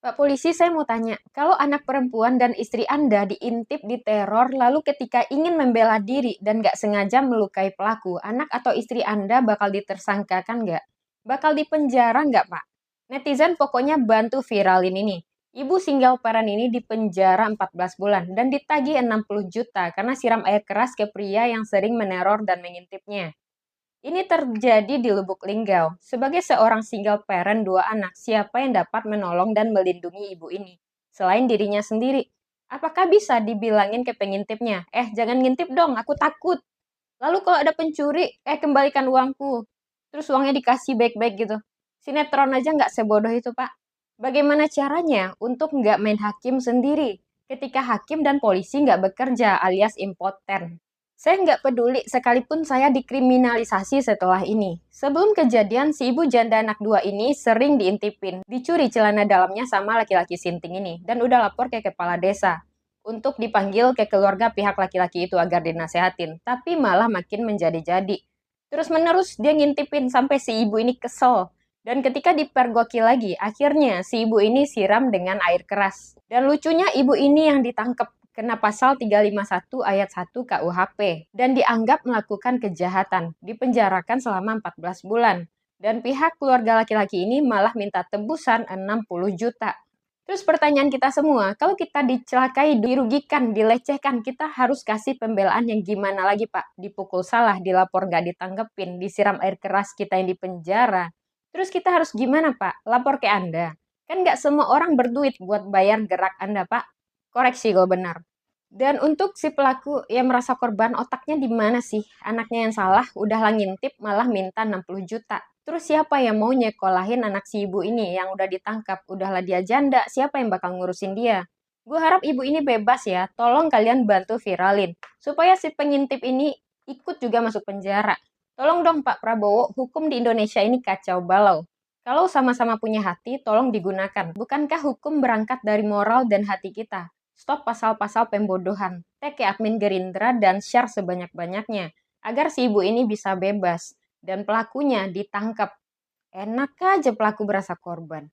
Pak Polisi, saya mau tanya, kalau anak perempuan dan istri Anda diintip, diteror, lalu ketika ingin membela diri dan nggak sengaja melukai pelaku, anak atau istri Anda bakal ditersangkakan nggak? Bakal dipenjara nggak, Pak? Netizen pokoknya bantu viralin ini. Ibu single parent ini dipenjara 14 bulan dan ditagih 60 juta karena siram air keras ke pria yang sering meneror dan mengintipnya. Ini terjadi di Lubuk Linggau. Sebagai seorang single parent dua anak, siapa yang dapat menolong dan melindungi ibu ini? Selain dirinya sendiri. Apakah bisa dibilangin ke pengintipnya, jangan ngintip dong, aku takut. Lalu kalau ada pencuri, kembalikan uangku. Terus uangnya dikasih baik-baik gitu. Sinetron aja nggak sebodoh itu, Pak. Bagaimana caranya untuk nggak main hakim sendiri ketika hakim dan polisi nggak bekerja alias impoten? Saya nggak peduli sekalipun saya dikriminalisasi setelah ini. Sebelum kejadian, si ibu janda anak dua ini sering diintipin, dicuri celana dalamnya sama laki-laki sinting ini, dan udah lapor ke kepala desa untuk dipanggil ke keluarga pihak laki-laki itu agar dinasehatin, tapi malah makin menjadi-jadi. Terus-menerus dia ngintipin sampai si ibu ini kesel. Dan ketika dipergoki lagi, akhirnya si ibu ini siram dengan air keras. Dan lucunya ibu ini yang ditangkap kena pasal 351 ayat 1 KUHP dan dianggap melakukan kejahatan, dipenjarakan selama 14 bulan. Dan pihak keluarga laki-laki ini malah minta tebusan 60 juta. Terus pertanyaan kita semua, kalau kita dicelakai, dirugikan, dilecehkan, kita harus kasih pembelaan yang gimana lagi, Pak? Dipukul salah, dilapor nggak ditanggepin, disiram air keras, kita yang dipenjara. Terus kita harus gimana, Pak? Lapor ke Anda. Kan nggak semua orang berduit buat bayar gerak Anda, Pak. Koreksi kalau benar. Dan untuk si pelaku yang merasa korban, otaknya di mana sih? Anaknya yang salah, udah lah ngintip, malah minta 60 juta. Terus siapa yang mau nyekolahin anak si ibu ini yang udah ditangkap? Udahlah dia janda, siapa yang bakal ngurusin dia? Gue harap ibu ini bebas ya, tolong kalian bantu viralin. Supaya si pengintip ini ikut juga masuk penjara. Tolong dong Pak Prabowo, hukum di Indonesia ini kacau balau. Kalau sama-sama punya hati, tolong digunakan. Bukankah hukum berangkat dari moral dan hati kita? Stop pasal-pasal pembodohan. Tag ke admin Gerindra dan share sebanyak-banyaknya agar si ibu ini bisa bebas dan pelakunya ditangkap. Enak aja pelaku berasa korban.